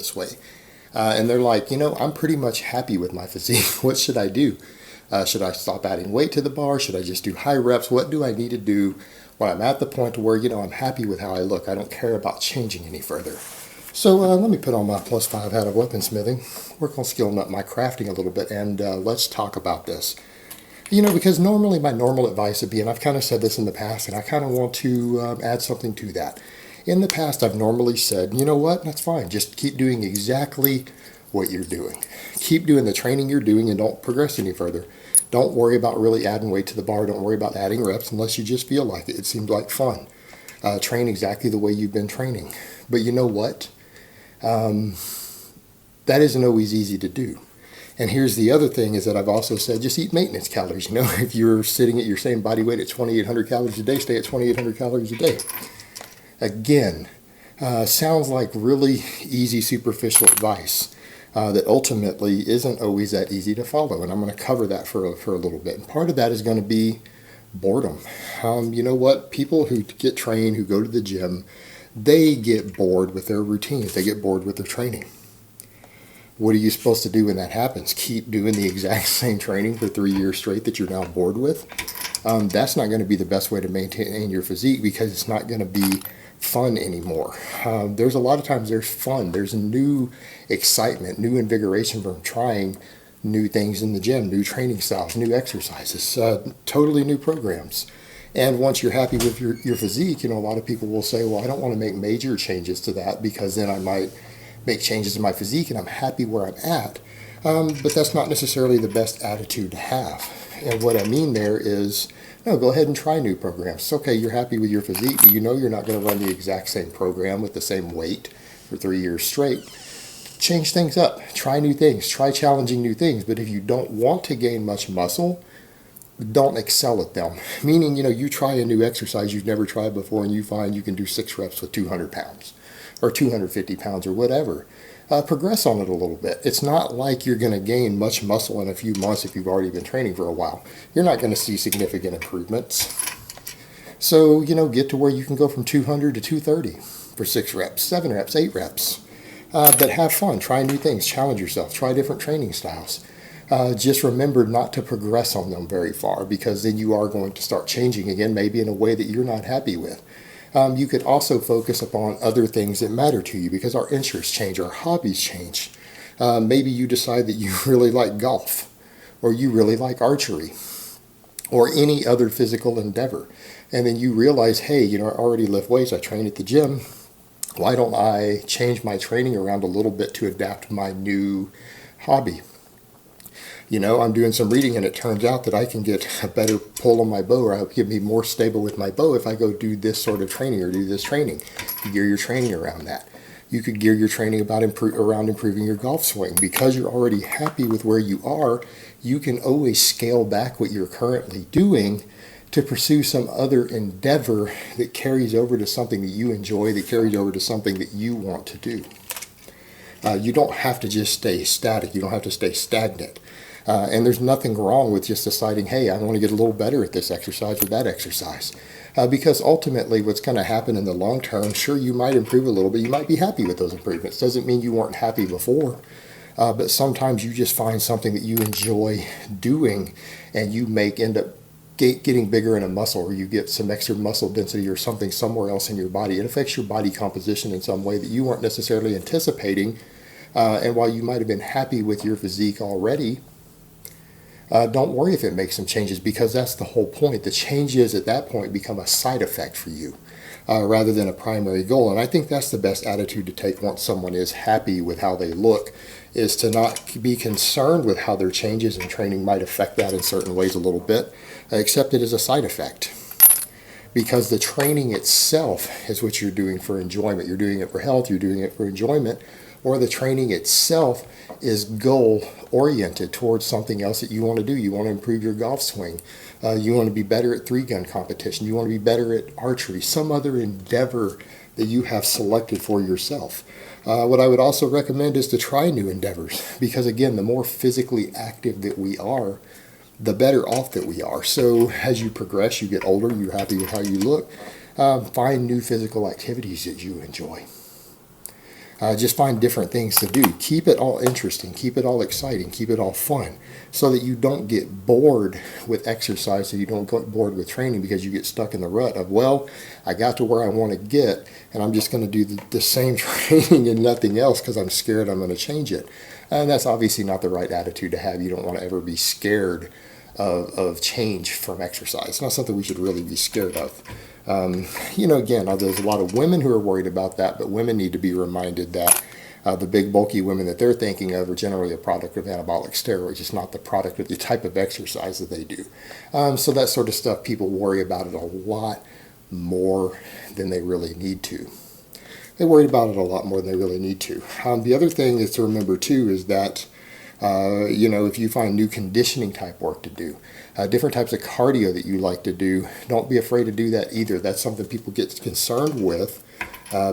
this way. And they're like, I'm pretty much happy with my physique. What should I do? Should I stop adding weight to the bar? Should I just do high reps? What do I need to do when I'm at the point where, I'm happy with how I look? I don't care about changing any further. So let me put on my +5 hat of weaponsmithing, work on skilling up my crafting a little bit, and let's talk about this. Because normally my normal advice would be, and I've kind of said this in the past, and I kind of want to add something to that. In the past, I've normally said, you know what, that's fine. Just keep doing exactly what you're doing. Keep doing the training you're doing and don't progress any further. Don't worry about really adding weight to the bar. Don't worry about adding reps unless you just feel like it. It seems like fun. Train exactly the way you've been training. But you know what? That isn't always easy to do. And here's the other thing is that I've also said, just eat maintenance calories. If you're sitting at your same body weight at 2,800 calories a day, stay at 2,800 calories a day. Again, sounds like really easy, superficial advice that ultimately isn't always that easy to follow. And I'm going to cover that for a little bit. And part of that is going to be boredom. You know what? People who get trained, who go to the gym, they get bored with their routines. They get bored with their training. What are you supposed to do when that happens? Keep doing the exact same training for 3 years straight that you're now bored with? That's not going to be the best way to maintain your physique because it's not going to be fun anymore. There's a lot of times there's fun. There's new excitement, new invigoration from trying new things in the gym, new training styles, new exercises, totally new programs. And once you're happy with your physique, a lot of people will say, well, I don't want to make major changes to that because then I might make changes in my physique and I'm happy where I'm at. But that's not necessarily the best attitude to have. And what I mean there is, no, go ahead and try new programs. It's okay, you're happy with your physique, but you're not going to run the exact same program with the same weight for 3 years straight. Change things up. Try new things. Try challenging new things. But if you don't want to gain much muscle, don't excel at them. Meaning, you try a new exercise you've never tried before and you find you can do 6 reps with 200 pounds or 250 pounds or whatever. Progress on it a little bit. It's not like you're going to gain much muscle in a few months if you've already been training for a while. You're not going to see significant improvements. So, get to where you can go from 200 to 230 for 6 reps, 7 reps, 8 reps. But have fun. Try new things. Challenge yourself. Try different training styles. Just remember not to progress on them very far because then you are going to start changing again, maybe in a way that you're not happy with. You could also focus upon other things that matter to you because our interests change, our hobbies change. Maybe you decide that you really like golf or you really like archery or any other physical endeavor. And then you realize, hey, I already lift weights, I train at the gym. Why don't I change my training around a little bit to adapt my new hobby? I'm doing some reading and it turns out that I can get a better pull on my bow or I'll get me more stable with my bow if I go do this sort of training or do this training. You gear your training around that. You could gear your training around improving your golf swing. Because you're already happy with where you are, you can always scale back what you're currently doing to pursue some other endeavor that carries over to something that you enjoy, that carries over to something that you want to do. You don't have to just stay static. You don't have to stay stagnant. And there's nothing wrong with just deciding, hey, I want to get a little better at this exercise or that exercise. Because ultimately what's going to happen in the long term, sure, you might improve a little bit. You might be happy with those improvements. Doesn't mean you weren't happy before. But sometimes you just find something that you enjoy doing and you end up getting bigger in a muscle or you get some extra muscle density or something somewhere else in your body. It affects your body composition in some way that you weren't necessarily anticipating. And while you might have been happy with your physique already, don't worry if it makes some changes because that's the whole point. The changes at that point become a side effect for you rather than a primary goal. And I think that's the best attitude to take once someone is happy with how they look, is to not be concerned with how their changes in training might affect that in certain ways a little bit, accept it as a side effect. Because the training itself is what you're doing for enjoyment. You're doing it for health, you're doing it for enjoyment, or the training itself is goal-oriented towards something else that you want to do. You want to improve your golf swing. You want to be better at 3-gun competition. You want to be better at archery, some other endeavor that you have selected for yourself. What I would also recommend is to try new endeavors because, again, the more physically active that we are, the better off that we are. So as you progress, you get older, you're happy with how you look, find new physical activities that you enjoy. Just find different things to do. Keep it all interesting, keep it all exciting, keep it all fun, so that you don't get bored with exercise, so you don't get bored with training because you get stuck in the rut of, well, I got to where I want to get, and I'm just going to do the same training and nothing else because I'm scared I'm going to change it. And that's obviously not the right attitude to have. You don't want to ever be scared of change from exercise. It's not something we should really be scared of. Again, there's a lot of women who are worried about that, but women need to be reminded that the big bulky women that they're thinking of are generally a product of anabolic steroids. It's not the product of the type of exercise that they do. So that sort of stuff, people worry about it a lot more than they really need to. They worry about it a lot more than they really need to. The other thing is to remember too is that if you find new conditioning type work to do, different types of cardio that you like to do, don't be afraid to do that either. That's something people get concerned with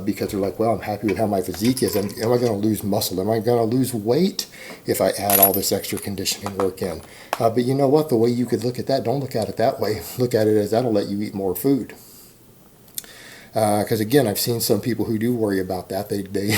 because they're like, well, I'm happy with how my physique is. Am I going to lose muscle? Am I going to lose weight if I add all this extra conditioning work in? But you know what? The way you could look at that, don't look at it that way. Look at it as that'll let you eat more food. Because again, I've seen some people who do worry about that. They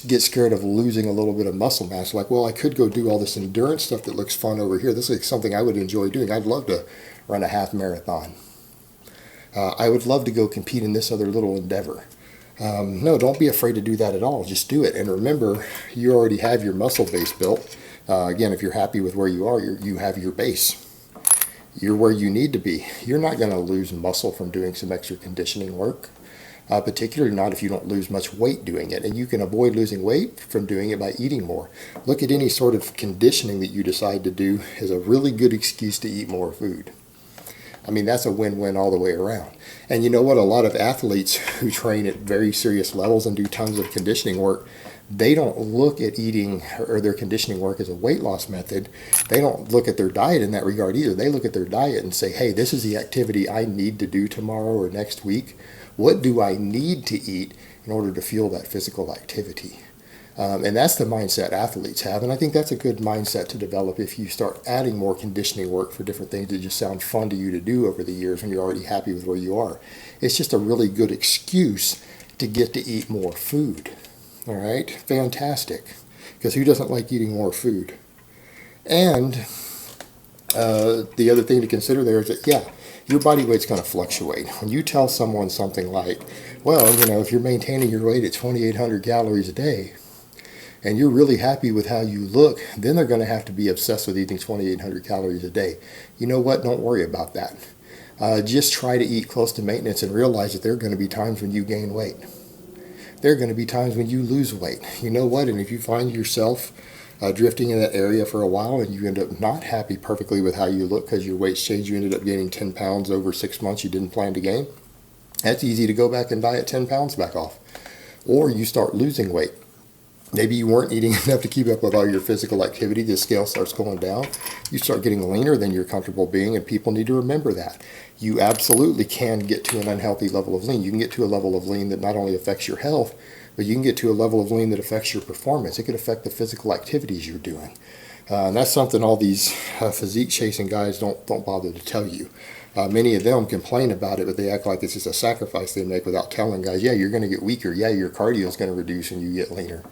get scared of losing a little bit of muscle mass. Like, well, I could go do all this endurance stuff that looks fun over here. This is something I would enjoy doing. I'd love to run a half marathon. I would love to go compete in this other little endeavor. No, don't be afraid to do that at all. Just do it. And remember, you already have your muscle base built. Again, if you're happy with where you are, you have your base. You're where you need to be. You're not going to lose muscle from doing some extra conditioning work. Particularly not if you don't lose much weight doing it. And you can avoid losing weight from doing it by eating more. Look at any sort of conditioning that you decide to do as a really good excuse to eat more food. I mean, that's a win-win all the way around. And you know what? A lot of athletes who train at very serious levels and do tons of conditioning work, they don't look at eating or their conditioning work as a weight loss method. They don't look at their diet in that regard either. They look at their diet and say, hey, this is the activity I need to do tomorrow or next week. What do I need to eat in order to fuel that physical activity? And that's the mindset athletes have. And I think that's a good mindset to develop if you start adding more conditioning work for different things that just sound fun to you to do over the years when you're already happy with where you are. It's just a really good excuse to get to eat more food. All right? Fantastic. Because who doesn't like eating more food? And the other thing to consider there is that, your body weight's going to fluctuate. When you tell someone something like, well, if you're maintaining your weight at 2,800 calories a day, and you're really happy with how you look, then they're going to have to be obsessed with eating 2,800 calories a day. You know what? Don't worry about that. Just try to eat close to maintenance and realize that there are going to be times when you gain weight. There are going to be times when you lose weight. You know what? And if you find yourself drifting in that area for a while and you end up not happy perfectly with how you look because your weight's changed, you ended up gaining 10 pounds over 6 months you didn't plan to gain, that's easy to go back and diet 10 pounds back off. Or you start losing weight. Maybe you weren't eating enough to keep up with all your physical activity. The scale starts going down. You start getting leaner than you're comfortable being, and people need to remember that. You absolutely can get to an unhealthy level of lean. You can get to a level of lean that not only affects your health, but you can get to a level of lean that affects your performance. It could affect the physical activities you're doing. And that's something all these physique chasing guys don't bother to tell you. Many of them complain about it, but they act like it's just a sacrifice they make without telling guys, you're going to get weaker. Your cardio is going to reduce and you get leaner.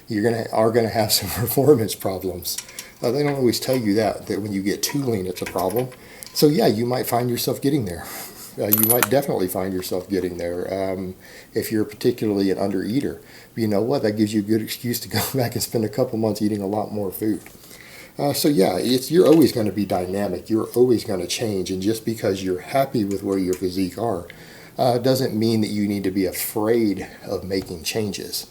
You're going to have some performance problems. They don't always tell you that when you get too lean, it's a problem. So you might find yourself getting there. You might definitely find yourself getting there if you're particularly an under-eater. But you know what? That gives you a good excuse to go back and spend a couple months eating a lot more food. You're always going to be dynamic. You're always going to change. And just because you're happy with where your physique are doesn't mean that you need to be afraid of making changes.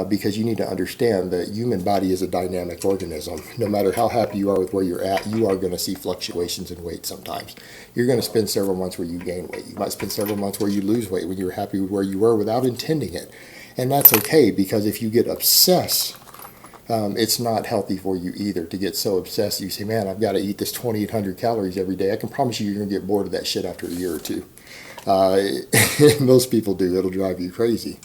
Because you need to understand that human body is a dynamic organism. No matter how happy you are with where you're at, you are going to see fluctuations in weight sometimes. You're going to spend several months where you gain weight. You might spend several months where you lose weight when you're happy with where you were without intending it. And that's okay, because if you get obsessed, it's not healthy for you either to get so obsessed that you say, man, I've got to eat this 2,800 calories every day. I can promise you're going to get bored of that shit after a year or two. Most people do. It'll drive you crazy.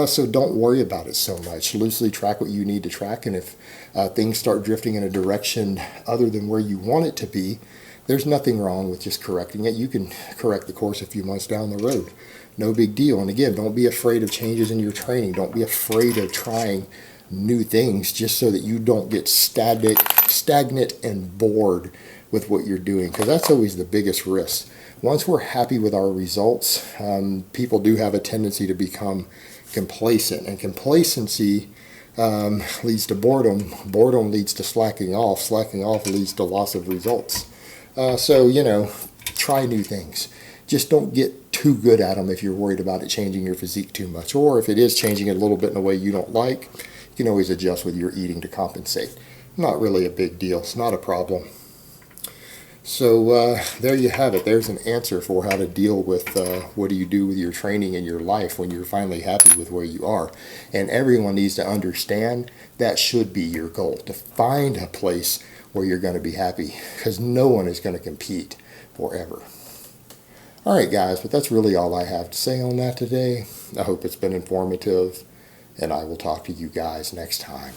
So don't worry about it so much. Loosely track what you need to track, and if things start drifting in a direction other than where you want it to be, there's nothing wrong with just correcting it. You can correct the course a few months down the road. No big deal. And again, don't be afraid of changes in your training. Don't be afraid of trying new things just so that you don't get stagnant and bored with what you're doing, because that's always the biggest risk. Once we're happy with our results, people do have a tendency to become complacent, and complacency leads to boredom. Boredom leads to slacking off. Slacking off leads to loss of results. So, you know, try new things. Just don't get too good at them if you're worried about it changing your physique too much. Or if it is changing it a little bit in a way you don't like, you can always adjust with your eating to compensate. Not really a big deal. It's not a problem. So there you have it. There's an answer for how to deal with what do you do with your training in your life when you're finally happy with where you are. And everyone needs to understand that should be your goal, to find a place where you're going to be happy, because no one is going to compete forever. All right, guys, but that's really all I have to say on that today. I hope it's been informative, and I will talk to you guys next time.